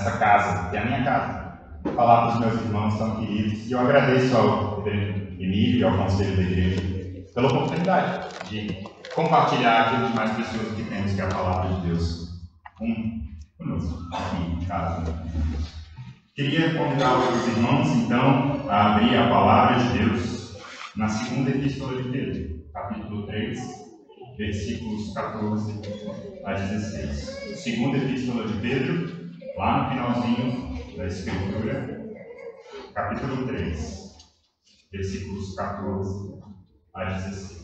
nessa casa, que é a minha casa, falar para os meus irmãos tão queridos. E eu agradeço ao reverendo Emílio e ao conselho da igreja pela oportunidade de compartilhar aquilo de mais precioso que temos, que é a palavra de Deus conosco, aqui em casa. Queria convidar os irmãos, então, a abrir a palavra de Deus na segunda epístola de Pedro, capítulo 3, versículos 14 a 16. Segunda epístola de Pedro, lá no finalzinho da Escritura, capítulo 3, versículos 14 a 16.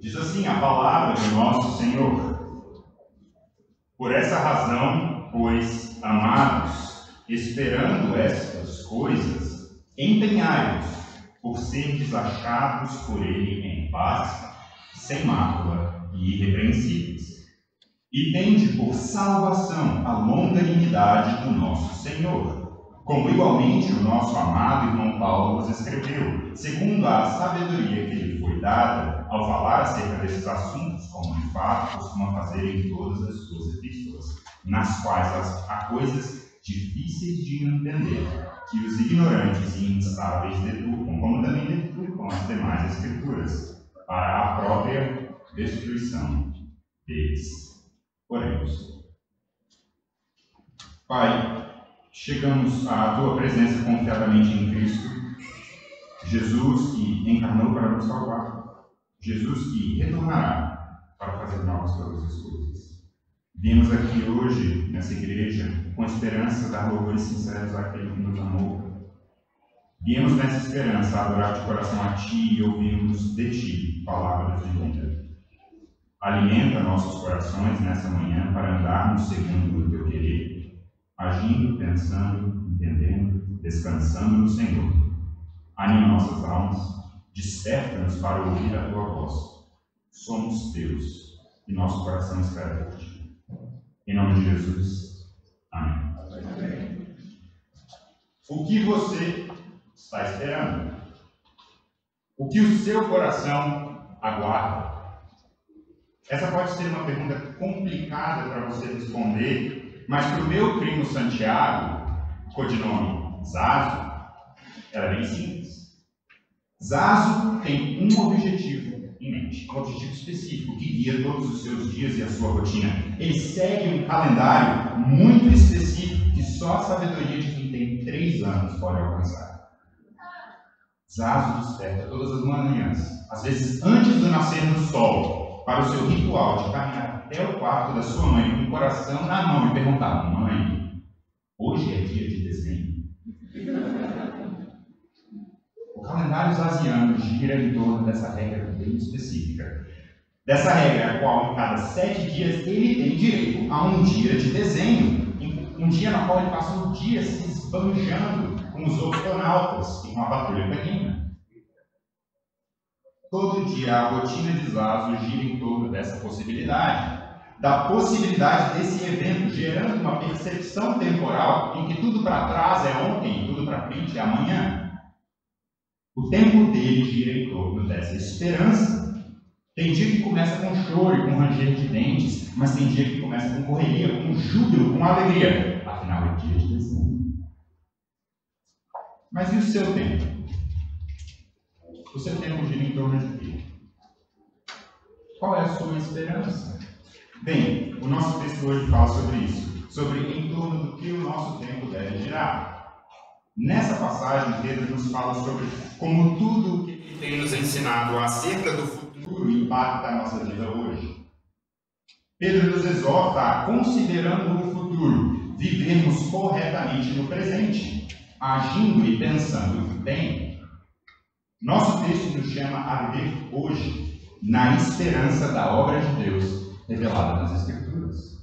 Diz assim a palavra de nosso Senhor: por essa razão, pois, amados, esperando estas coisas, empenhai-vos por serdes achados por Ele em paz, sem mácula e irrepreensíveis. E tende por salvação a longanimidade do nosso Senhor, como igualmente o nosso amado irmão Paulo nos escreveu, segundo a sabedoria que lhe foi dada, ao falar acerca desses assuntos, como de fato costuma fazer em todas as suas epístolas, nas quais há coisas difíceis de entender, que os ignorantes e instáveis deturpam, como também deturpam as demais escrituras, para a própria destruição deles. Oremos. Pai, chegamos à Tua presença confiadamente em Cristo, Jesus que encarnou para nos salvar, Jesus que retornará para fazer novas todas as coisas. Viemos aqui hoje, nessa igreja, com a esperança de dar louvores sinceros àquele que nos amou. Viemos nessa esperança adorar de coração a Ti e ouvirmos de Ti palavras de vida. Alimenta nossos corações nessa manhã para andarmos segundo o Teu querer, agindo, pensando, entendendo, descansando no Senhor. Anima nossas almas, desperta-nos para ouvir a Tua voz. Somos Teus e nosso coração espera por Ti. Em nome de Jesus. Amém. Amém. O que você está esperando? O que o seu coração aguarda? Essa pode ser uma pergunta complicada para você responder, mas para o meu primo Santiago, codinome Zazo, ela é bem simples. Zazo tem um objetivo em mente, um objetivo específico que guia todos os seus dias e a sua rotina. Ele segue um calendário muito específico que só a sabedoria de quem tem 3 anos pode alcançar. Zazo desperta todas as manhãs, às vezes antes do nascer do sol, para o seu ritual de caminhar até o quarto da sua mãe com o coração na mão e perguntar: mãe, hoje é dia de desenho? O calendário zaziano gira em torno dessa regra bem específica. Dessa regra, a qual em cada 7 dias ele tem direito a um dia de desenho. Um dia no qual ele passa um dia se esbanjando com os octonautas e com a patrulha canina. Todo dia a rotina de Zazo gira em torno dessa possibilidade. Da possibilidade desse evento, gerando uma percepção temporal em que tudo para trás é ontem e tudo para frente é amanhã. O tempo dele gira em torno dessa esperança. Tem dia que começa com choro e com ranger de dentes, mas tem dia que começa com correria, com júbilo, com alegria. Afinal, é dia de desenho. Mas e o seu tempo? O seu tempo gira em torno de quê? Qual é a sua esperança? Bem, o nosso texto hoje fala sobre isso, sobre em torno do que o nosso tempo deve girar. Nessa passagem, Pedro nos fala sobre como tudo o que ele tem nos ensinado acerca do futuro impacta a nossa vida hoje. Pedro nos exorta a, considerando o futuro, vivermos corretamente no presente, agindo e pensando bem. Nosso texto nos chama a viver hoje, na esperança da obra de Deus revelada nas Escrituras.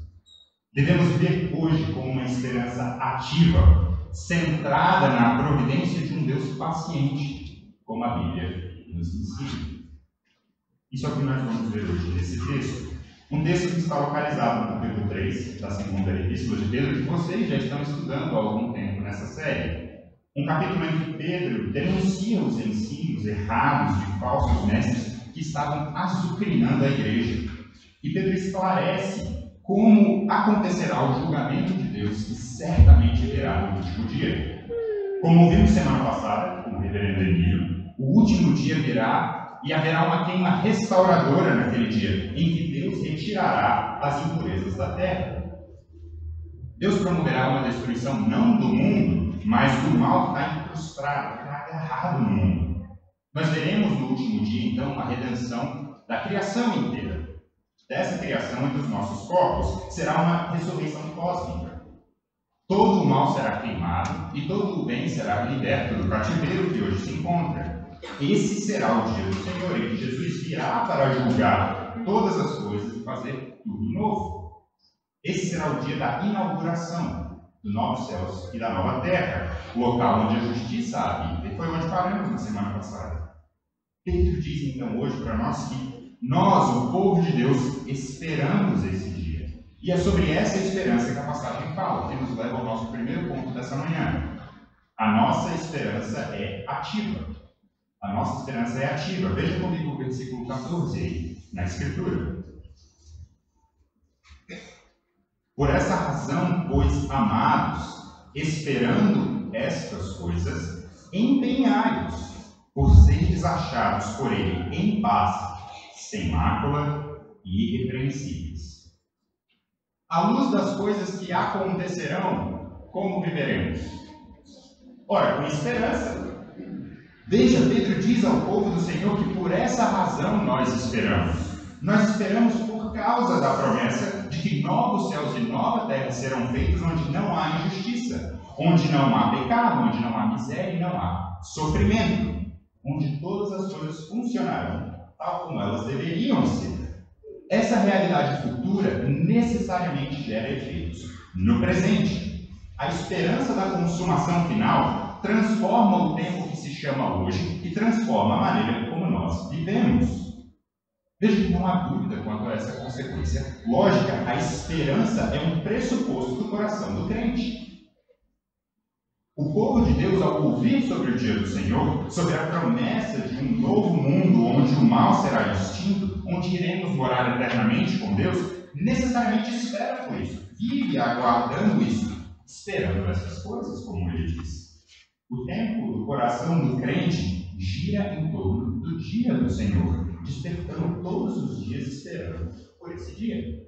Devemos viver hoje com uma esperança ativa, centrada na providência de um Deus paciente, como a Bíblia nos ensina. Isso é o que nós vamos ver hoje nesse texto. Um texto que está localizado no capítulo 3 da segunda epístola de Pedro, que vocês já estão estudando há algum tempo nessa série. Um capítulo em que Pedro denuncia os ensinos errados de falsos mestres que estavam azucrinando a igreja. E Pedro esclarece como acontecerá o julgamento de Deus que certamente virá no último dia. Como vimos semana passada, com o reverendo Emílio, o último dia virá e haverá uma queima restauradora naquele dia, em que Deus retirará as impurezas da terra. Deus promoverá uma destruição não do mundo, mas do mal que está incrustado, que está agarrado no mundo. Nós veremos no último dia, então, a redenção da criação inteira. Dessa criação e dos nossos corpos, será uma ressurreição cósmica. Todo o mal será queimado e todo o bem será liberto do cativeiro que hoje se encontra. Esse será o dia do Senhor, em que Jesus virá para julgar todas as coisas e fazer tudo novo. Esse será o dia da inauguração dos novos céus e da nova terra, o local onde a justiça habita. E foi onde paramos na semana passada. Pedro diz então hoje para nós que nós, o povo de Deus, esperamos esse dia. E é sobre essa esperança que a passagem fala, que nos leva ao nosso primeiro ponto dessa manhã. A nossa esperança é ativa. A nossa esperança é ativa. Veja comigo o versículo 14 aí, na Escritura. Por essa razão, pois, amados, esperando estas coisas, empenhai-vos por seres achados por ele em paz, sem mácula e irrepreensíveis. À luz das coisas que acontecerão, como viveremos? Ora, com esperança. Veja, Pedro diz ao povo do Senhor que por essa razão nós esperamos. Nós esperamos por causa da promessa de que novos céus e nova terra serão feitos onde não há injustiça, onde não há pecado, onde não há miséria e não há sofrimento, onde todas as coisas funcionarão tal como elas deveriam ser. Essa realidade futura necessariamente gera efeitos no presente. A esperança da consumação final transforma o tempo que se chama hoje e transforma a maneira como nós vivemos. Veja que não há dúvida quanto a essa consequência lógica. A esperança é um pressuposto do coração do crente. O povo de Deus, ao ouvir sobre o dia do Senhor, sobre a promessa de um novo mundo onde o mal será extinto, onde iremos morar eternamente com Deus, necessariamente espera por isso, vive aguardando isso, esperando essas coisas, como ele diz. O tempo do coração do crente gira em torno do dia do Senhor, despertando todos os dias esperando por esse dia.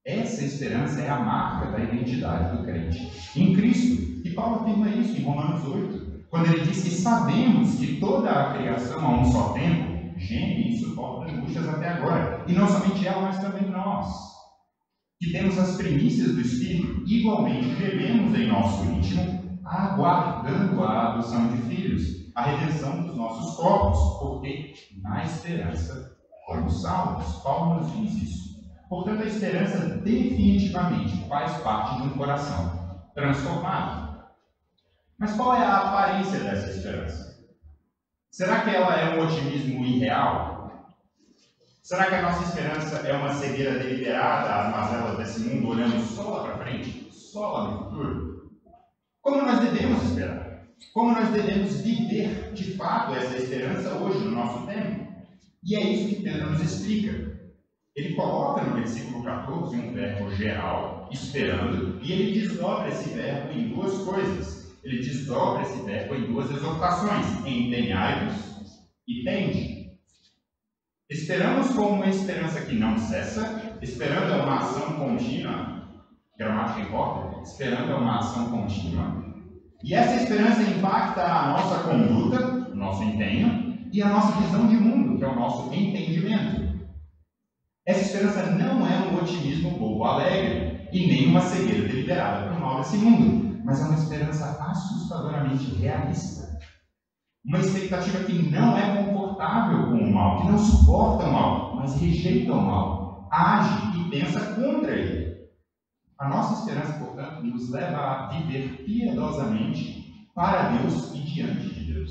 Essa esperança é a marca da identidade do crente em Cristo. E Paulo afirma isso em Romanos 8, quando ele diz que sabemos que toda a criação a um só tempo geme e suporta angústias até agora. E não somente ela, mas também nós, que temos as primícias do Espírito, igualmente gememos em nosso íntimo, aguardando a adoção de filhos, a redenção dos nossos corpos, porque na esperança fomos salvos. Paulo nos diz isso. Portanto, a esperança definitivamente faz parte de um coração transformado. Mas qual é a aparência dessa esperança? Será que ela é um otimismo irreal? Será que a nossa esperança é uma cegueira deliberada às mazelas desse mundo, olhando só lá para frente, só lá no futuro? Como nós devemos esperar? Como nós devemos viver de fato essa esperança hoje, no nosso tempo? E é isso que Pedro nos explica. Ele coloca no versículo 14 um verbo geral, esperando, e ele desdobra esse verbo em duas coisas. Ele desdobra esse verbo em duas exortações: empenhai-vos e tende. Esperamos com uma esperança que não cessa, esperando é uma ação contínua, gramática importa, esperando é uma ação contínua. E essa esperança impacta a nossa conduta, o nosso empenho, e a nossa visão de mundo, que é o nosso entendimento. Essa esperança não é um otimismo bobo alegre, e nem uma cegueira deliberada para o mal desse mundo, mas é uma esperança assustadoramente realista. Uma expectativa que não é confortável com o mal, que não suporta o mal, mas rejeita o mal, age e pensa contra ele. A nossa esperança, portanto, nos leva a viver piedosamente para Deus e diante de Deus.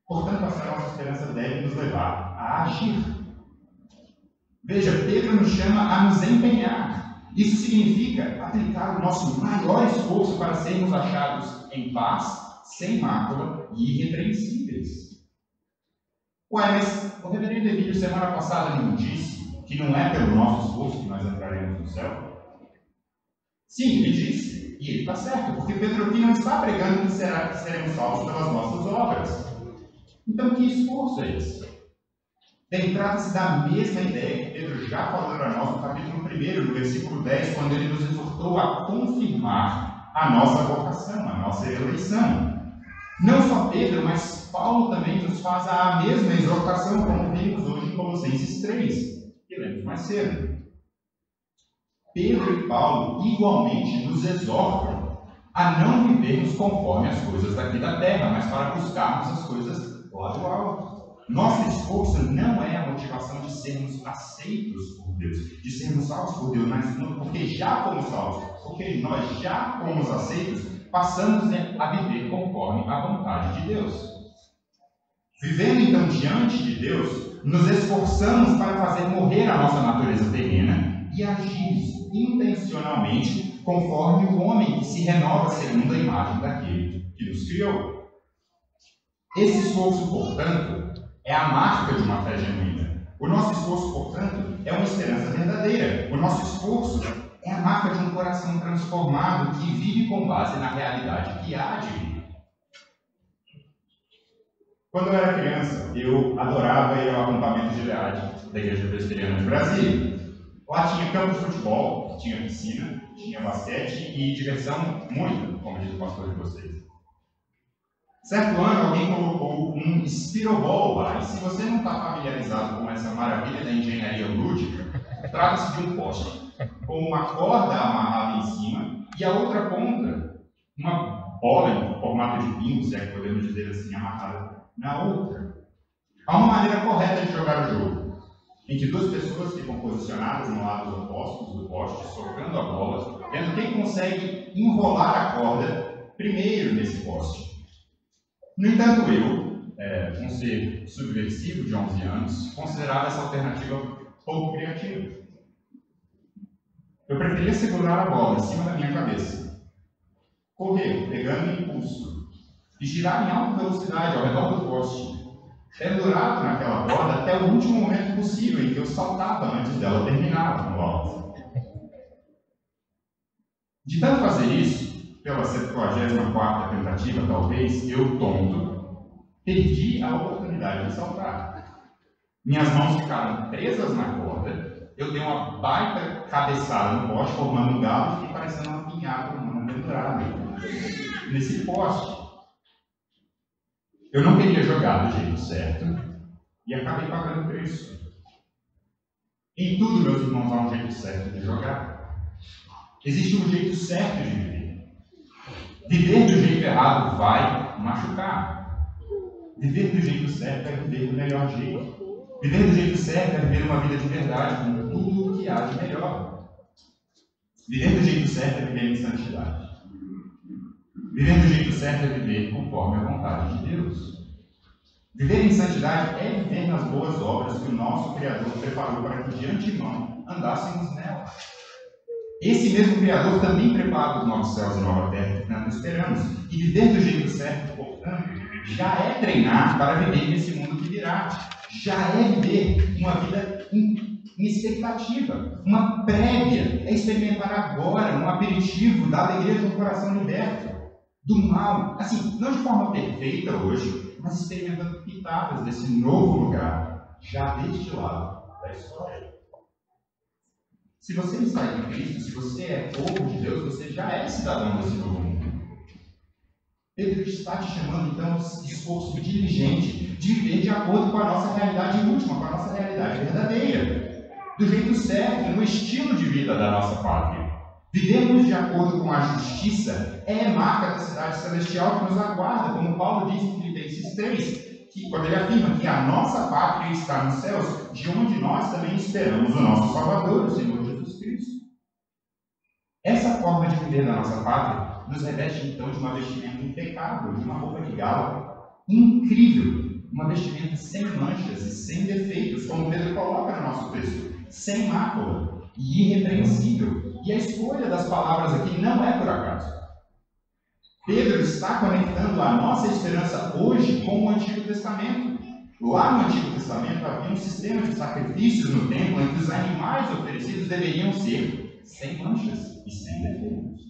Portanto, essa nossa esperança deve nos levar a agir. Veja, Pedro nos chama a nos empenhar. Isso significa aplicar o nosso maior esforço para sermos achados em paz, sem mácula e irrepreensíveis. Ué, mas o reverendo Emílio semana passada não disse que não é pelo nosso esforço que nós entraremos no céu? Sim, ele disse, e ele está certo, porque Pedro aqui não está pregando que seremos salvos pelas nossas obras. Então, que esforço é esse? Bem, trata-se da mesma ideia que Pedro já falou para nós no capítulo 1, no versículo 10, quando ele nos exortou a confirmar a nossa vocação, a nossa eleição. Não só Pedro, mas Paulo também nos faz a mesma exortação, como vimos hoje em Colossenses 3, que lemos mais cedo. Pedro e Paulo igualmente nos exortam a não vivermos conforme as coisas daqui da terra, mas para buscarmos as coisas lá do alto. Nosso esforço não é a motivação de sermos aceitos por Deus, de sermos salvos por Deus, mas porque já fomos salvos, porque nós já fomos aceitos, passamos a viver conforme a vontade de Deus. Vivendo então diante de Deus, nos esforçamos para fazer morrer a nossa natureza terrena e agir intencionalmente conforme o homem que se renova segundo a imagem daquele que nos criou. Esse esforço, portanto, é a marca de uma fé genuína. O nosso esforço, portanto, é uma esperança verdadeira. O nosso esforço é a marca de um coração transformado que vive com base na realidade que há de vir. Quando eu era criança, eu adorava ir ao acampamento de Gileade da Igreja Presbiteriana de Brasília. Lá tinha campo de futebol, tinha piscina, tinha basquete e diversão muito, como diz o pastor de vocês. Certo ano, alguém colocou um Spiroball lá, e se você não está familiarizado com essa maravilha da engenharia lúdica, trata-se de um poste com uma corda amarrada em cima e a outra ponta, uma bola em formato de pino, se é que podemos dizer assim, amarrada na outra. Há uma maneira correta de jogar o jogo, em que duas pessoas ficam posicionadas em lados opostos do poste, socando a bola, vendo quem consegue enrolar a corda primeiro nesse poste. No entanto, eu, um ser subversivo de 11 anos, considerava essa alternativa pouco criativa. Eu preferia segurar a bola em cima da minha cabeça, correr, pegando impulso, e girar em alta velocidade ao redor do poste, pendurado naquela corda até o último momento possível em que eu saltava antes dela terminar no alto. De tanto fazer isso, pela 74ª tentativa, talvez, eu, tonto, perdi a oportunidade de saltar. Minhas mãos ficaram presas na corda, eu dei uma baita cabeçada no poste, formando um galo e fiquei parecendo uma pinhata humana pendurada nesse poste. Eu não queria jogar do jeito certo e acabei pagando preço. Em tudo, meus irmãos, há um jeito certo de jogar. Existe um jeito certo de viver. Viver do jeito errado vai machucar. Viver do jeito certo é viver do melhor jeito. Viver do jeito certo é viver uma vida de verdade, com tudo o que há de melhor. Viver do jeito certo é viver em santidade. Viver do jeito certo é viver conforme a vontade de Deus. Viver em santidade é viver nas boas obras que o nosso Criador preparou para que de antemão andássemos nelas. Esse mesmo Criador também prepara os novos céus e nova terra que tanto esperamos. E viver do jeito certo, portanto, já é treinar para viver nesse mundo que virá. Já é viver uma vida em expectativa, uma prévia, é experimentar agora um aperitivo da alegria de um coração liberto do mal, assim, não de forma perfeita hoje, mas experimentando pitadas desse novo lugar, já deste lado da história. Se você está em Cristo, se você é povo de Deus, você já é cidadão desse novo mundo. Pedro está te chamando, então, a esforço diligente de viver de acordo com a nossa realidade última, com a nossa realidade verdadeira, do jeito certo, no estilo de vida da nossa pátria. Vivermos de acordo com a justiça é marca da cidade celestial que nos aguarda, como Paulo diz em Filipenses 3, que, quando ele afirma que a nossa pátria está nos céus, de onde nós também esperamos o nosso Salvador, o Senhor Jesus Cristo. Essa forma de viver da nossa pátria nos reveste, então, de uma vestimenta impecável, de uma roupa de gala incrível, uma vestimenta sem manchas e sem defeitos, como Pedro coloca no nosso texto, sem mácula e irrepreensível. E a escolha das palavras aqui não é por acaso. Pedro está conectando a nossa esperança hoje com o Antigo Testamento. Lá no Antigo Testamento havia um sistema de sacrifícios no templo em que os animais oferecidos deveriam ser sem manchas e sem defeitos.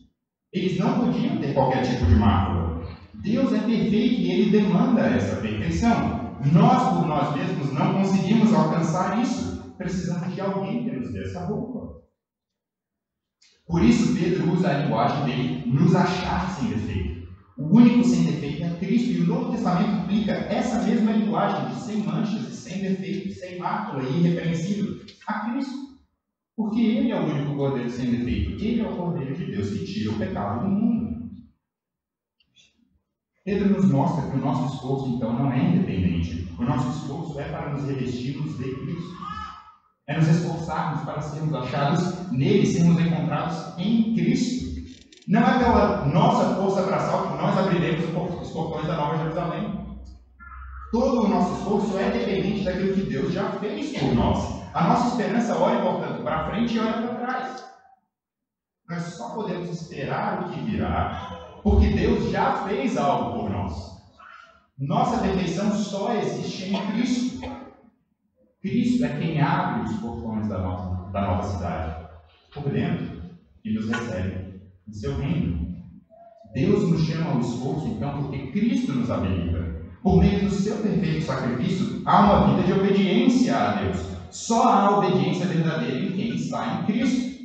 Eles não podiam ter qualquer tipo de mácula. Deus é perfeito e Ele demanda essa perfeição. Nós, por nós mesmos, não conseguimos alcançar isso. Precisamos de alguém que nos dê essa roupa. Por isso, Pedro usa a linguagem dele, nos achar sem defeito. O único sem defeito é Cristo, e o Novo Testamento aplica essa mesma linguagem de sem manchas, e sem defeito, sem mácula e irrepreensível a Cristo. Porque Ele é o único Cordeiro sem defeito. Ele é o Cordeiro de Deus que tira o pecado do mundo. Pedro nos mostra que o nosso esforço, então, não é independente. O nosso esforço é para nos revestirmos de Cristo. É nos esforçarmos para sermos achados nele, sermos encontrados em Cristo. Não é pela nossa força braçal que nós abriremos os portões da Nova Jerusalém. Todo o nosso esforço é dependente daquilo que Deus já fez por nós. A nossa esperança olha, portanto, para frente e olha para trás. Nós só podemos esperar o que virá, porque Deus já fez algo por nós. Nossa perfeição só existe em Cristo. Cristo é quem abre os portões da nova cidade, por dentro, e nos recebe em seu reino. Deus nos chama ao esforço, então, porque Cristo nos habilita. Por meio do seu perfeito sacrifício, há uma vida de obediência a Deus. Só há obediência verdadeira em quem está em Cristo.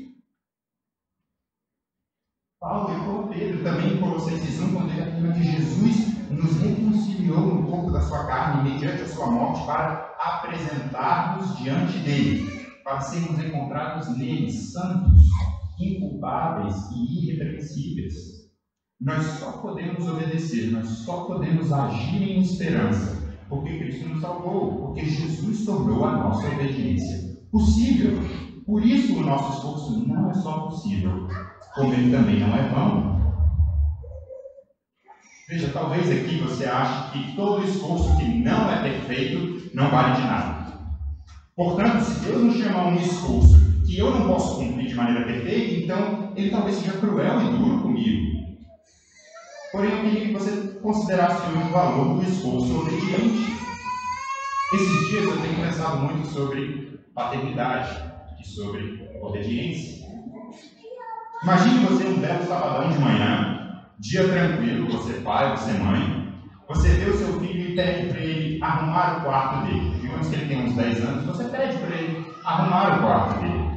Paulo e por Pedro, também em Colossenses 1, quando ele afirma que Jesus nos reconciliou no corpo da sua carne, mediante a sua morte, para apresentar-nos diante dele, para sermos encontrados nele, santos, inculpáveis e irrepreensíveis. Nós só podemos obedecer, nós só podemos agir em esperança, porque Cristo nos salvou, porque Jesus tornou a nossa obediência possível. Por isso o nosso esforço não é só possível, como ele também não é vão. Veja, talvez aqui você ache que todo esforço que não é perfeito não vale de nada. Portanto, se Deus nos chama a um esforço que eu não posso cumprir de maneira perfeita, então Ele talvez seja cruel e duro comigo. Porém, eu queria que você considerasse o valor do esforço obediente. Esses dias eu tenho pensado muito sobre paternidade e sobre obediência. Imagine você um belo sabadão de manhã, dia tranquilo, você pai, você mãe, você vê o seu filho e pede para ele arrumar o quarto dele. Digamos que ele tem uns 10 anos, você pede para ele arrumar o quarto dele.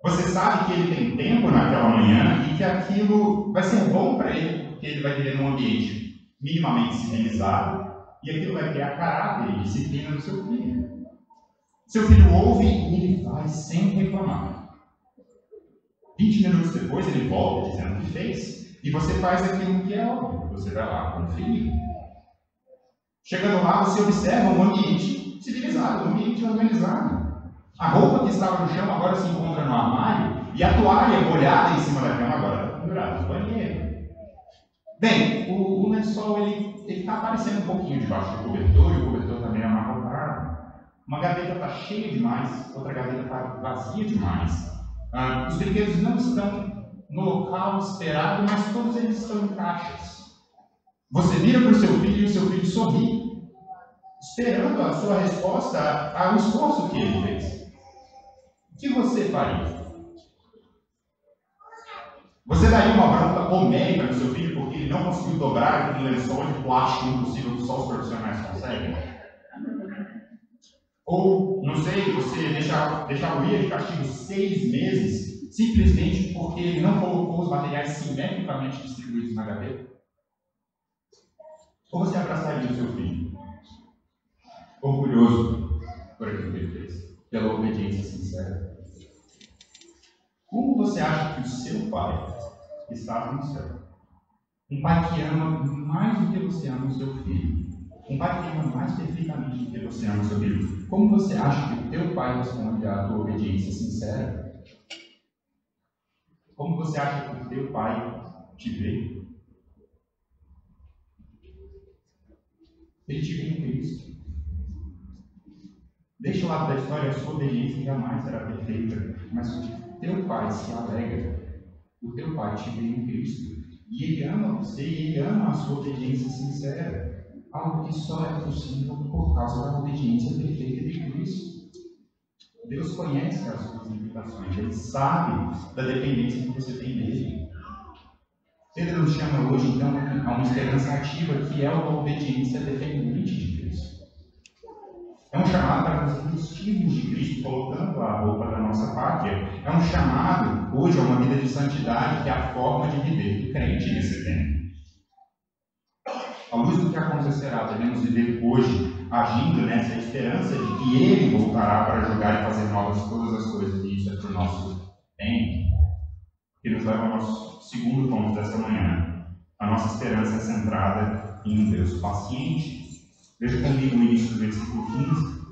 Você sabe que ele tem tempo naquela manhã e que aquilo vai ser bom para ele, porque ele vai viver num ambiente minimamente civilizado e aquilo vai criar caráter e disciplina no seu filho. Seu filho ouve e ele vai sem reclamar. 20 minutos depois ele volta dizendo o que fez e você faz aquilo que é óbvio. Você vai lá conferir. Chegando lá, você observa um ambiente civilizado, um ambiente organizado. A roupa que estava no chão agora se encontra no armário e a toalha molhada em cima da cama agora está pendurada no banheiro. Bem, o lençol ele está aparecendo um pouquinho debaixo do cobertor e o cobertor também é amarrotado. Uma gaveta está cheia demais, outra gaveta está vazia demais. Os brinquedos não estão no local esperado, mas todos eles estão em caixas. Você vira para o seu filho e o seu filho sorri, esperando a sua resposta ao esforço que ele fez. O que você faria? Você daria uma bronca homérica no seu filho porque ele não conseguiu dobrar aquele lençol de plástico impossível que só os profissionais conseguem? Ou, não sei, você deixar o Ia de castigo 6 meses simplesmente porque ele não colocou os materiais simetricamente distribuídos na gaveta? Ou você abraçaria o seu filho, orgulhoso por aquilo que ele fez, pela obediência sincera? Como você acha que o seu pai está no céu? Um pai que ama mais do que você ama o seu filho. Um pai que ama mais perfeitamente do que você ama o seu filho. Como você acha que o teu pai responde à tua obediência sincera? Como você acha que o teu pai te vê? Ele te vê em Cristo. Deixa lá da história, a sua obediência jamais será perfeita, mas o teu pai se alegra. O teu pai te vê em Cristo. E ele ama você e ele ama a sua obediência sincera. algo que só é possível por causa da obediência perfeita de Cristo. Deus conhece as suas limitações, Ele sabe da dependência que você tem dele. Pedro nos chama hoje, então, a uma esperança ativa, que é uma obediência dependente de Cristo. É um chamado para nos vestirmos de Cristo, colocando a roupa da nossa pátria. É um chamado, hoje, a uma vida de santidade, que é a forma de viver do crente nesse tempo. À luz do que acontecerá, devemos viver hoje, agindo nessa esperança de que Ele voltará para julgar e fazer novas todas as coisas, e isso é para o nosso bem. Que nos leva ao nosso segundo ponto dessa manhã. A nossa esperança é centrada em um Deus paciente. Veja comigo o início do versículo 15.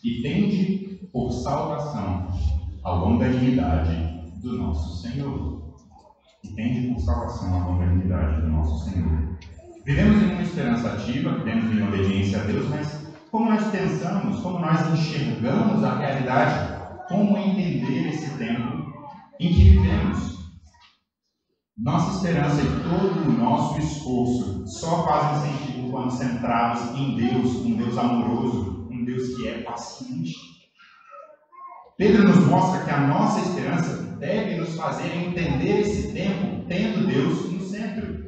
E tende por salvação a longanimidade do nosso Senhor. E tende por salvação a longanimidade do nosso Senhor. Vivemos em uma esperança ativa, vivemos em obediência a Deus, mas como nós pensamos, como nós enxergamos a realidade, como entender esse tempo em que vivemos? Nossa esperança e todo o nosso esforço só fazem sentido quando centrados em Deus, um Deus amoroso, um Deus que é paciente. Pedro nos mostra que a nossa esperança deve nos fazer entender esse tempo tendo Deus no centro.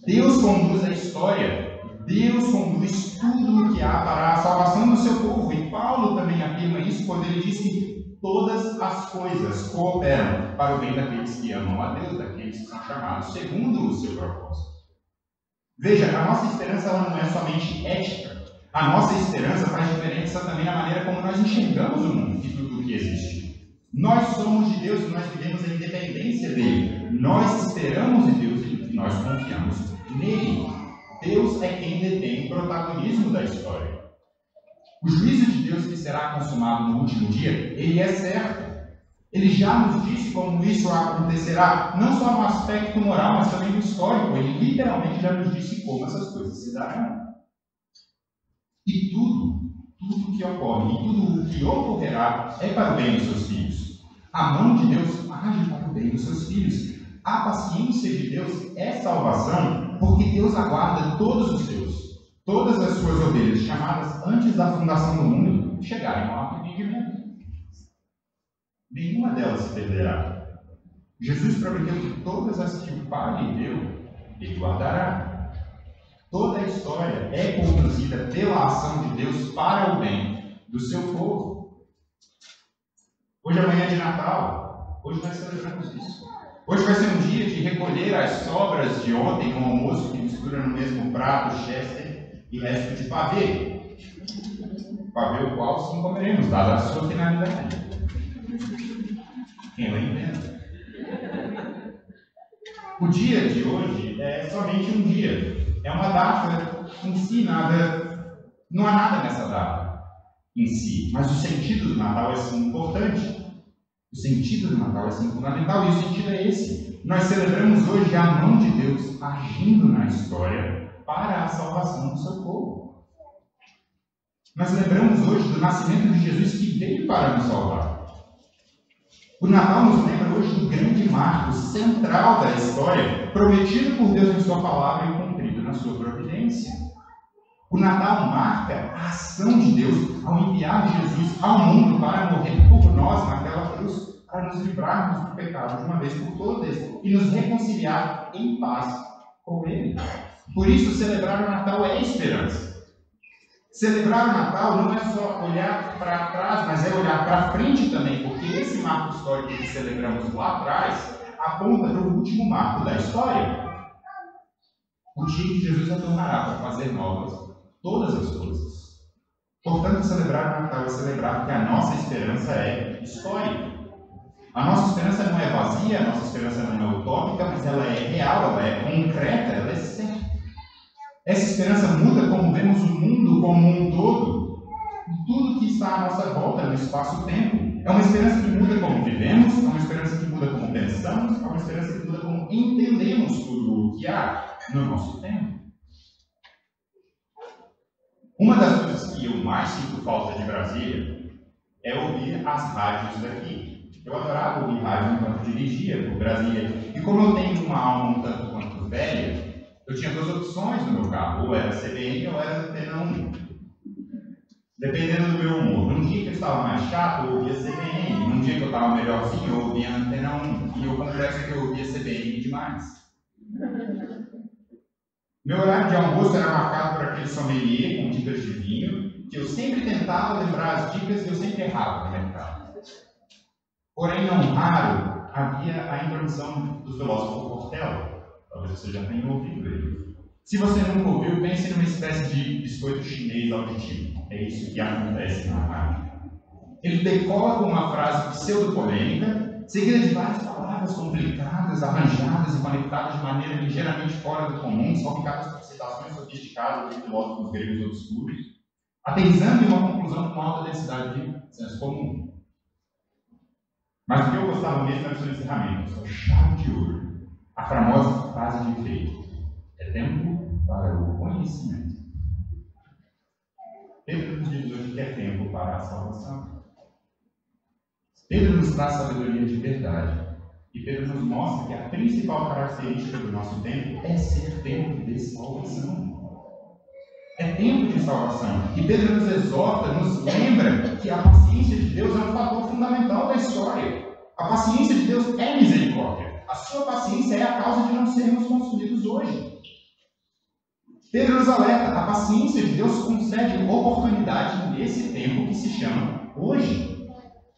Deus conduz a história, Deus conduz tudo o que há para a salvação do seu povo. E Paulo também afirma isso quando ele diz que todas as coisas cooperam para o bem daqueles que amam a Deus, daqueles que são chamados segundo o seu propósito. Veja, a nossa esperança ela não é somente ética. A nossa esperança faz diferença também na maneira como nós enxergamos o mundo e tudo o que existe. Nós somos de Deus e nós vivemos a independência dele. Nós esperamos em Deus e nós confiamos nele. Deus é quem detém o protagonismo da história. O juízo de Deus que será consumado no último dia, ele é certo. Ele já nos disse como isso acontecerá, não só no aspecto moral, mas também no histórico. Ele literalmente já nos disse como essas coisas se darão. E tudo que ocorre, e tudo o que ocorrerá é para o bem dos seus filhos. A mão de Deus age para o bem dos seus filhos. A paciência de Deus é salvação, porque Deus aguarda todos os seus. Todas as suas ovelhas, chamadas antes da fundação do mundo, chegarem ao arrependimento. Nenhuma delas se perderá. Jesus prometeu que todas as que o Pai lhe deu, ele guardará. Toda a história é conduzida pela ação de Deus para o bem do seu povo. Hoje é manhã de Natal. Hoje nós celebramos isso. Hoje vai ser um dia de recolher as sobras de ontem no almoço que mistura no mesmo prato Chester e resto de pavê. Pavê o qual sim comeremos, dada a sua finalidade. Quem não entende? O dia de hoje é somente um dia. É uma data em si, não há nada nessa data em si. Mas o sentido do Natal é sim importante. O sentido do Natal é sim fundamental. E o sentido é esse. Nós celebramos hoje a mão de Deus agindo na história para a salvação do seu povo. Nós lembramos hoje do nascimento de Jesus que veio para nos salvar. O Natal nos lembra hoje do grande marco central da história, prometido por Deus em sua palavra e cumprido na sua providência. O Natal marca a ação de Deus ao enviar Jesus ao mundo para morrer por nós naquela cruz, para nos livrarmos do pecado de uma vez por todas e nos reconciliar em paz com Ele. Por isso, celebrar o Natal é esperança. Celebrar o Natal não é só olhar para trás, mas é olhar para frente também, porque esse marco histórico que celebramos lá atrás aponta para o último marco da história. O dia que Jesus retornará para fazer novas todas as coisas. Portanto, celebrar o Natal é celebrar que a nossa esperança é histórica. A nossa esperança não é vazia, a nossa esperança não é utópica, mas ela é real, ela é concreta, ela é certa. Essa esperança muda como vemos o mundo como um todo, tudo que está à nossa volta no espaço-tempo. É uma esperança que muda como vivemos, é uma esperança que muda como pensamos, é uma esperança que muda como entendemos tudo o que há no nosso tempo. Uma das coisas que eu mais sinto falta de Brasília é ouvir as rádios daqui. Eu adorava ouvir rádio enquanto dirigia por Brasília. E como eu tenho uma alma um tanto quanto velha, eu tinha duas opções no meu carro. Ou era CBN ou era Antena 1. Dependendo do meu humor. Num dia que eu estava mais chato, eu ouvia CBN. Num dia que eu estava melhorzinho, eu ouvia Antena 1. E eu confesso que eu ouvia CBN demais. Meu horário de almoço era marcado por aquele sommelier com dicas de vinho, que eu sempre tentava lembrar as dicas e eu sempre errava no mercado. Porém, não raro, havia a introdução do filósofo Cortella. Talvez você já tenha ouvido ele. Se você nunca ouviu, pense numa espécie de biscoito chinês auditivo. É isso que acontece na rádio. Ele decola com uma frase pseudo-polêmica, seguida de várias palavras complicadas, arranjadas e conectadas de maneira ligeiramente fora do comum, salpicadas por citações sofisticadas de filósofos gregos obscuros, aterrissando em uma conclusão com alta densidade de senso comum. Mas o que eu gostava mesmo era o seu encerramento, sua chave de ouro, a famosa frase de efeito: é tempo para o conhecimento. Pedro nos diz hoje que é tempo para a salvação. Pedro nos traz sabedoria de verdade. E Pedro nos mostra que a principal característica do nosso tempo é ser tempo de salvação. É tempo de salvação. E Pedro nos exorta, nos lembra que a paciência de Deus é um fator fundamental da história. A paciência de Deus é misericórdia. A sua paciência é a causa de não sermos consumidos hoje. Pedro nos alerta, a paciência de Deus concede oportunidade nesse tempo que se chama hoje.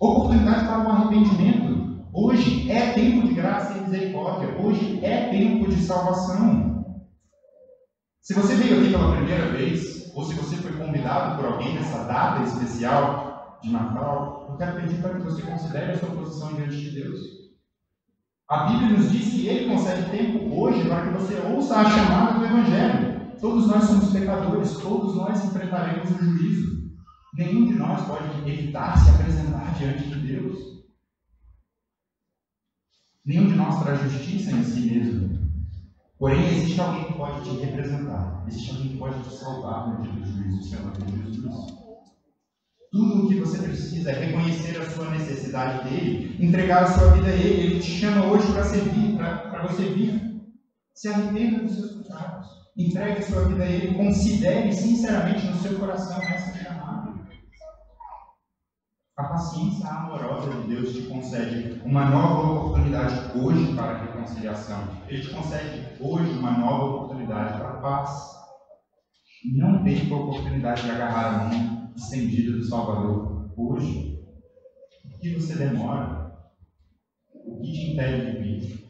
Oportunidade para o arrependimento. Hoje é tempo de graça e misericórdia. Hoje é tempo de salvação. Se você veio aqui pela primeira vez, ou se você foi convidado por alguém nessa data especial de Natal, eu quero pedir para que você considere a sua posição diante de Deus. A Bíblia nos diz que Ele concede tempo hoje para que você ouça a chamada do Evangelho. Todos nós somos pecadores, todos nós enfrentaremos o juízo. Nenhum de nós pode evitar se apresentar diante de Deus. Nenhum de nós traz justiça em si mesmo. Porém, existe alguém que pode te representar. Existe alguém que pode te salvar no dia do juízo, se chama Jesus. Tudo o que você precisa é reconhecer a sua necessidade dele, entregar a sua vida a ele. Ele te chama hoje para servir, para você vir. Se arrependa dos seus pecados. Entregue a sua vida a ele. Considere sinceramente no seu coração essa chamada. A paciência amorosa de Deus te concede uma nova oportunidade hoje para a reconciliação. Ele te concede hoje uma nova oportunidade para a paz. Não perca a oportunidade de agarrar a mão estendida do Salvador hoje. O que você demora? O que te impede de vir?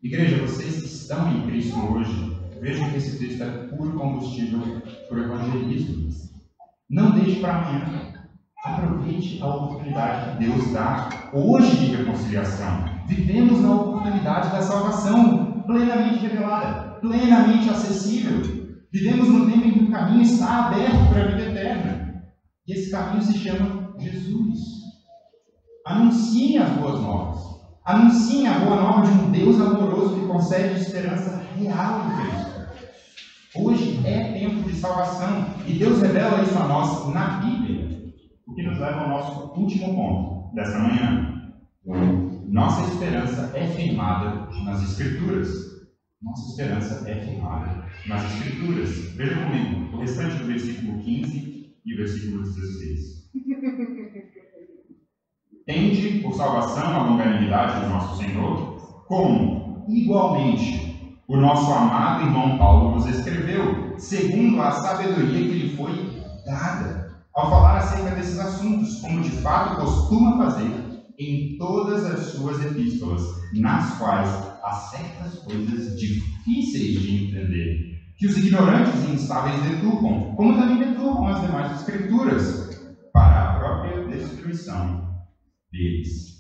Igreja, vocês que estão em Cristo hoje, vejam que esse texto é puro combustível para o evangelismo. Não deixe para amanhã. Aproveite a oportunidade que Deus dá hoje de reconciliação. Vivemos na oportunidade da salvação plenamente revelada, plenamente acessível. Vivemos no tempo em que o caminho está aberto para a vida eterna. E esse caminho se chama Jesus. Anunciem as boas novas. Anunciem a boa nova de um Deus amoroso que concede esperança real em Cristo. Hoje é tempo de salvação e Deus revela isso a nós na Bíblia, o que nos leva ao nosso último ponto desta manhã. Nossa esperança é firmada nas Escrituras. Nossa esperança é firmada nas Escrituras. Veja comigo o restante do versículo 15 e o versículo 16. Tende por salvação a longanimidade do nosso Senhor, como, igualmente, o nosso amado irmão Paulo nos escreveu, segundo a sabedoria que lhe foi dada, ao falar acerca desses assuntos, como de fato costuma fazer em todas as suas epístolas, nas quais há certas coisas difíceis de entender, que os ignorantes e instáveis deturpam, como também deturpam as demais escrituras, para a própria destruição deles.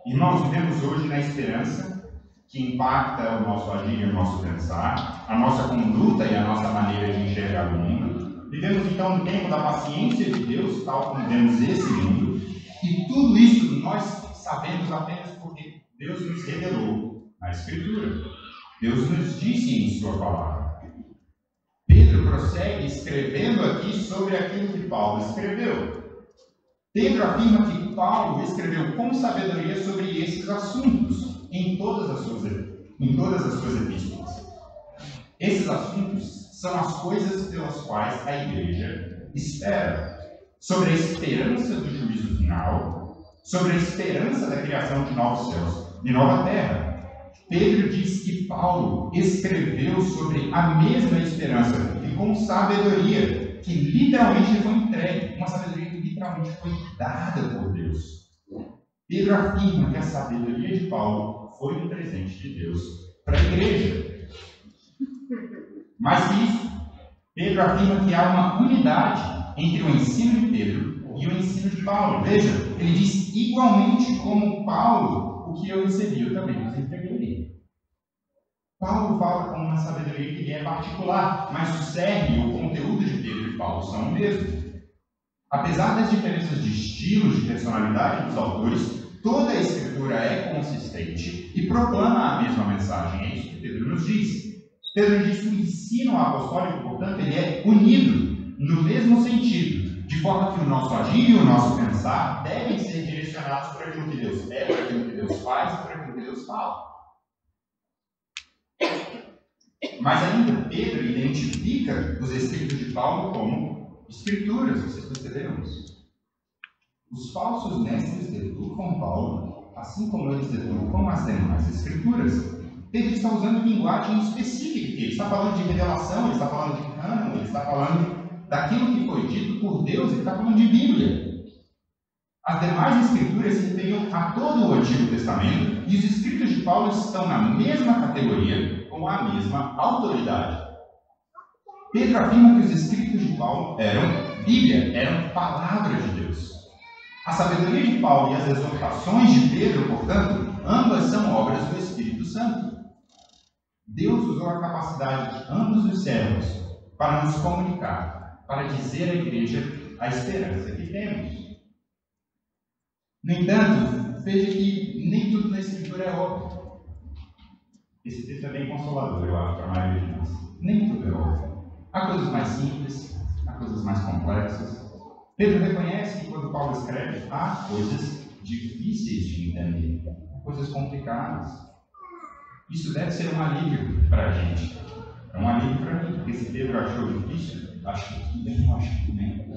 Irmãos, vivemos hoje na esperança que impacta o nosso agir e o nosso pensar, a nossa conduta e a nossa maneira de enxergar o mundo. Vivemos então no tempo da paciência de Deus, tal como vemos esse mundo, e tudo isso nós sabemos apenas porque Deus nos revelou na Escritura. Deus nos disse em sua palavra. Pedro prossegue escrevendo aqui sobre aquilo que Paulo escreveu. Pedro afirma que Paulo escreveu com sabedoria sobre esses assuntos em todas as suas epístolas. Esses assuntos são as coisas pelas quais a igreja espera. Sobre a esperança do juízo final, sobre a esperança da criação de novos céus e nova terra. Pedro diz que Paulo escreveu sobre a mesma esperança e com sabedoria que literalmente foi entregue, uma sabedoria que literalmente foi dada por Deus. Pedro afirma que a sabedoria de Paulo foi um presente de Deus para a igreja. Mais que isso, Pedro afirma que há uma unidade entre o ensino de Pedro e o ensino de Paulo. Veja, ele diz igualmente como Paulo, o que eu recebi, eu também vos entreguei. Paulo fala com uma sabedoria que lhe é particular, mas o cerne e o conteúdo de Pedro e Paulo são o mesmo. Apesar das diferenças de estilo, de personalidade dos autores, toda a escritura é consistente e proclama a mesma mensagem. É isso que Pedro nos diz. Pedro diz que o ensino apostólico, portanto, ele é unido no mesmo sentido, de forma que o nosso agir e o nosso pensar devem ser direcionados para aquilo que Deus é, para aquilo que Deus faz e para aquilo que Deus fala. Mas ainda, Pedro identifica os escritos de Paulo como escrituras, vocês perceberam isso? Os falsos mestres deturpam Paulo, assim como eles deturpam as demais escrituras. Pedro está usando linguagem específica, ele está falando de revelação, ele está falando de cânon, ele está falando daquilo que foi dito por Deus, ele está falando de Bíblia. As demais escrituras se referiam a todo o Antigo Testamento e os escritos de Paulo estão na mesma categoria, com a mesma autoridade. Pedro afirma que os escritos de Paulo eram Bíblia, eram palavra de Deus. A sabedoria de Paulo e as exortações de Pedro, portanto, ambas são obras do Espírito Santo. Deus usou a capacidade de ambos os servos para nos comunicar, para dizer à igreja a esperança que temos. No entanto, veja que nem tudo na Escritura é óbvio. Esse texto é bem consolador, eu acho, para a maioria de nós. Nem tudo é óbvio. Há coisas mais simples, há coisas mais complexas. Pedro reconhece que quando Paulo escreve, há coisas difíceis de entender, coisas complicadas. Isso deve ser um alívio para a gente. É um alívio para mim, porque se Pedro achou difícil, acho que bem, eu acho que bem.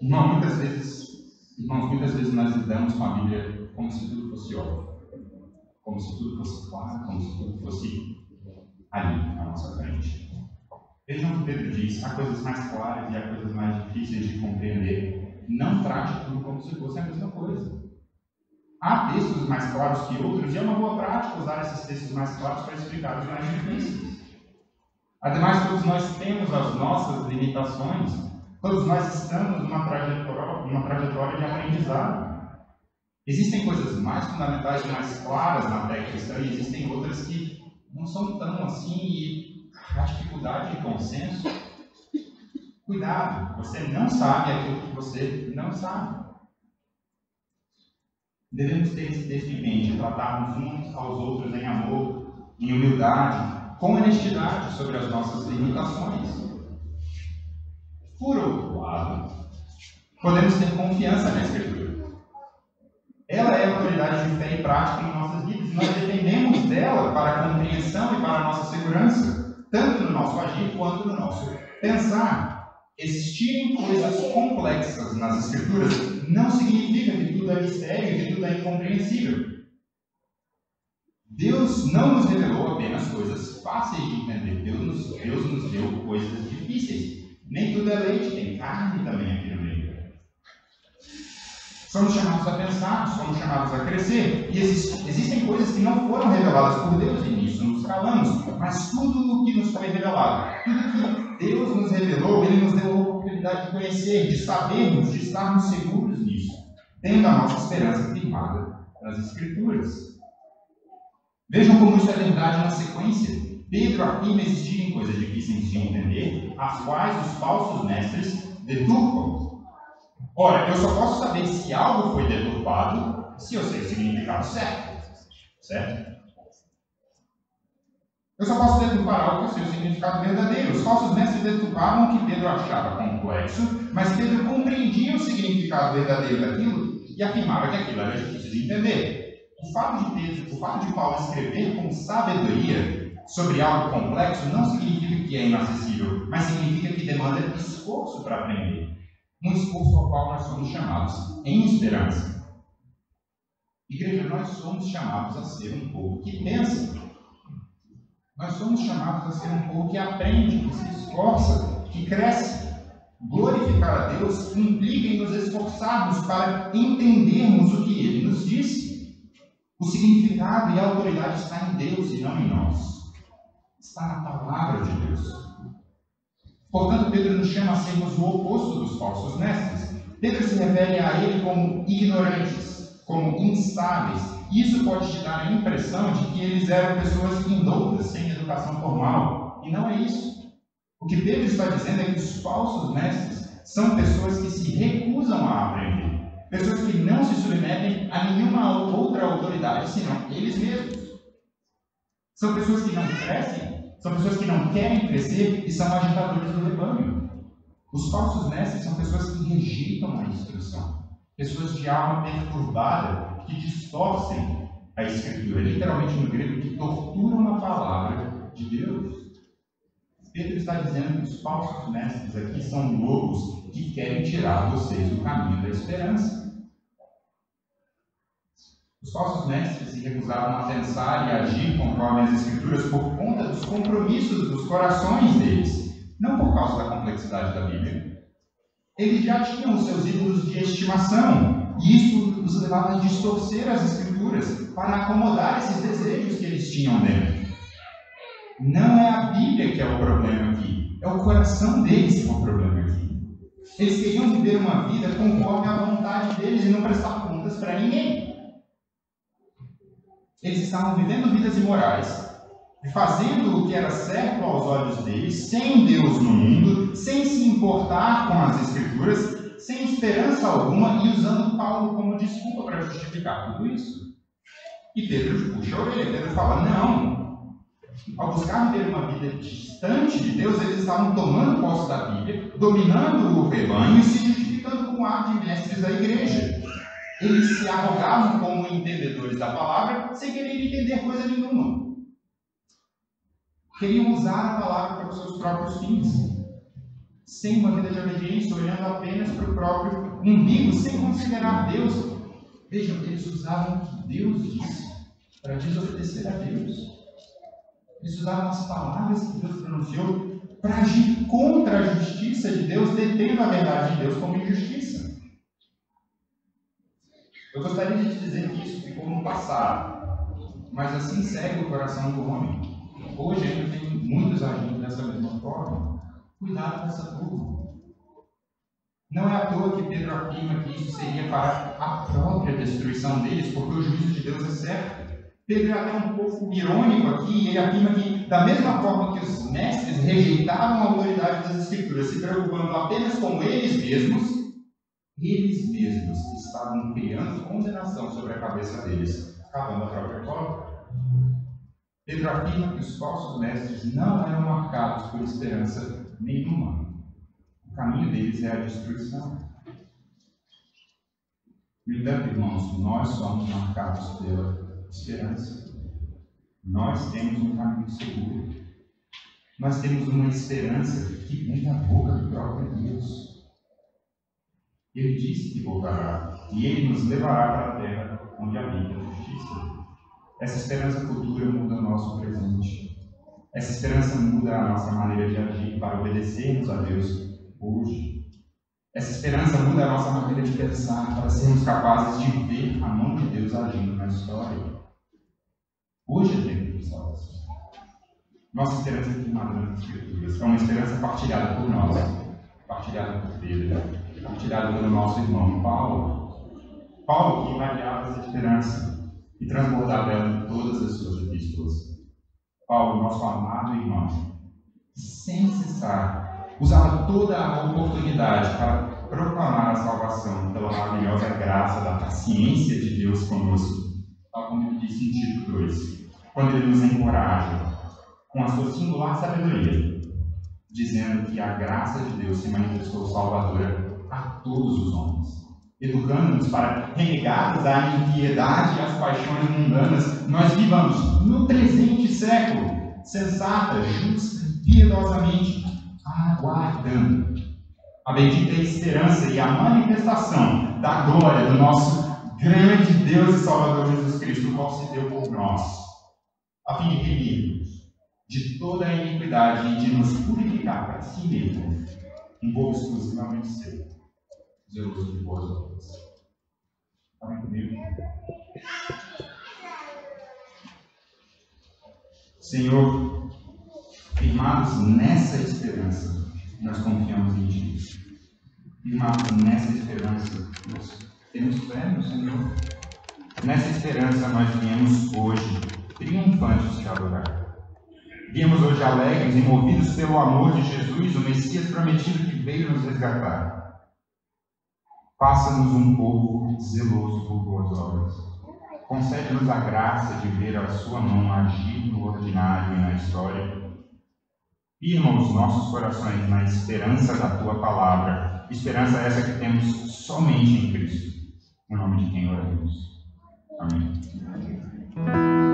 Irmãos, muitas vezes nós lidamos com a Bíblia como se tudo fosse óbvio, como se tudo fosse claro, como se tudo fosse ali, à nossa frente. Vejam o que Pedro diz: há coisas mais claras e há coisas mais difíceis de compreender. Não trate tudo como se fosse a mesma coisa. Há textos mais claros que outros e é uma boa prática usar esses textos mais claros para explicar os mais difíceis. Ademais, todos nós temos as nossas limitações. Todos nós estamos numa trajetória de aprendizado. Existem coisas mais fundamentais e mais claras na fé cristã e existem outras que não são tão assim e há dificuldade de consenso. Cuidado, você não sabe aquilo que você não sabe. Devemos ter esse texto em mente, tratarmos uns aos outros em amor, em humildade, com honestidade sobre as nossas limitações. Por outro lado, podemos ter confiança na Escritura. Ela é a autoridade de fé e prática em nossas vidas e nós dependemos dela para a compreensão e para a nossa segurança, tanto no nosso agir quanto no nosso pensar. Existirem coisas complexas nas Escrituras não significa que tudo é mistério e que tudo é incompreensível. Deus não nos revelou apenas coisas fáceis de entender. Deus nos deu coisas difíceis. Nem tudo é leite, tem carne também aqui no meio. Somos chamados a pensar, somos chamados a crescer. E existem coisas que não foram reveladas por Deus, e nisso nos calamos. Mas tudo o que nos foi revelado, tudo que Deus nos revelou, Ele nos deu a oportunidade de conhecer, de sabermos, de estarmos seguros nisso, tendo a nossa esperança firmada nas Escrituras. Vejam como isso é verdade na sequência. Pedro afirma existirem coisas difíceis de entender, as quais os falsos mestres deturpam. Ora, eu só posso saber se algo foi deturpado se eu sei o significado certo. Certo? Eu só posso deturpar algo que é o seu significado verdadeiro. Os falsos mestres deturpavam o que Pedro achava complexo, mas Pedro compreendia o significado verdadeiro daquilo e afirmava que aquilo era difícil de entender. O fato de Paulo escrever com sabedoria sobre algo complexo não significa que é inacessível, mas significa que demanda esforço para aprender. Um esforço ao qual nós somos chamados em esperança. Igreja, nós somos chamados a ser um povo que pensa. Nós somos chamados a ser um povo que aprende, que se esforça, que cresce. Glorificar a Deus implica em nos esforçarmos para entendermos o que Ele nos disse. O significado e a autoridade está em Deus e não em nós. Está na palavra de Deus. Portanto, Pedro nos chama a sermos o oposto dos falsos mestres. Pedro se refere a ele como ignorantes, como instáveis. E isso pode te dar a impressão de que eles eram pessoas indoutas, sem educação formal. E não é isso. O que Pedro está dizendo é que os falsos mestres são pessoas que se recusam a aprender. Pessoas que não se submetem a nenhuma outra autoridade, senão eles mesmos. São pessoas que não crescem, são pessoas que não querem crescer e são agitadores do rebanho. Os falsos mestres são pessoas que rejeitam a instrução. Pessoas de alma perturbada, que distorcem a Escritura, literalmente no grego, que torturam a palavra de Deus. Pedro está dizendo que os falsos mestres aqui são lobos que querem tirar vocês do caminho da esperança. Os falsos mestres se recusavam a pensar e agir conforme as Escrituras por conta dos compromissos dos corações deles, não por causa da complexidade da Bíblia. Eles já tinham os seus ídolos de estimação, e isso os levava a distorcer as Escrituras para acomodar esses desejos que eles tinham dentro. Não é a Bíblia que é o problema aqui, é o coração deles que é o problema aqui. Eles queriam viver uma vida conforme a vontade deles e não prestar contas para ninguém. Eles estavam vivendo vidas imorais, fazendo o que era certo aos olhos deles, sem Deus no mundo, sem se importar com as Escrituras, sem esperança alguma e usando Paulo como desculpa para justificar tudo isso. E Pedro puxa a orelha, Pedro fala, não. Ao buscar viver uma vida distante de Deus, eles estavam tomando posse da Bíblia, dominando o rebanho e se justificando com o ar de mestres da igreja. Eles se arrogavam como entendedores da palavra, sem querer entender coisa nenhuma. Queriam usar a palavra para os seus próprios fins, sem uma vida de obediência, olhando apenas para o próprio umbigo, sem considerar Deus. Vejam, eles usavam o que Deus disse para desobedecer a Deus. Eles usavam as palavras que Deus pronunciou para agir contra a justiça de Deus, detendo a verdade de Deus como injustiça. Eu gostaria de te dizer que isso ficou no passado, mas assim segue o coração do homem. Hoje ainda tem muitos agindo dessa mesma forma. Cuidado com essa turma. Não é à toa que Pedro afirma que isso seria para a própria destruição deles, porque o juízo de Deus é certo. Pedro é até um pouco irônico aqui, ele afirma que, da mesma forma que os mestres rejeitavam a autoridade das Escrituras, se preocupando apenas com eles mesmos estavam criando condenação sobre a cabeça deles, cavando a própria cova. Pedro afirma que os falsos mestres não eram marcados por esperança nenhuma. O caminho deles é a destruição. No entanto, irmãos, nós somos marcados pela esperança. Nós temos um caminho seguro. Nós temos uma esperança que vem da boca do próprio Deus. Ele disse que voltará, e Ele nos levará para a terra onde habita a justiça. Essa esperança futura muda o nosso presente. Essa esperança muda a nossa maneira de agir para obedecermos a Deus hoje. Essa esperança muda a nossa maneira de pensar para sermos capazes de ver a mão de Deus agindo na história. Hoje é tempo de salvação. Nossa esperança é firmada nas Escrituras. É uma esperança partilhada por nós, partilhada por Pedro, partilhada pelo nosso irmão Paulo. Paulo que irradiava essa esperança e transbordava ela em todas as suas epístolas. Paulo, nosso amado irmão, sem cessar, usava toda a oportunidade para proclamar a salvação pela maravilhosa graça da paciência de Deus conosco, tal como ele disse em Tito 2, quando ele nos encoraja com a sua singular sabedoria, dizendo que a graça de Deus se manifestou salvadora a todos os homens, educando-nos para, renegados à impiedade e às paixões mundanas, nós vivamos no presente século, sensata, justa e piedosamente, aguardando a bendita esperança e a manifestação da glória do nosso grande Deus e Salvador Jesus Cristo, o qual se deu por nós, a fim de remir-nos de toda a iniquidade e de nos purificar para si mesmo, um povo exclusivamente seu, zeloso de boas obras. Amém comigo? Senhor, firmados nessa esperança, nós confiamos em Ti. Firmados nessa esperança, nós temos fé no Senhor. Nessa esperança nós viemos hoje, triunfantes Te adorar. Viemos hoje alegres e movidos pelo amor de Jesus, o Messias prometido que veio nos resgatar. Faça-nos um povo zeloso por boas obras. Concede-nos a graça de ver a Sua mão agir no ordinário e na história. Firma os nossos corações na esperança da Tua palavra, esperança essa que temos somente em Cristo, em nome de quem oramos. Amém.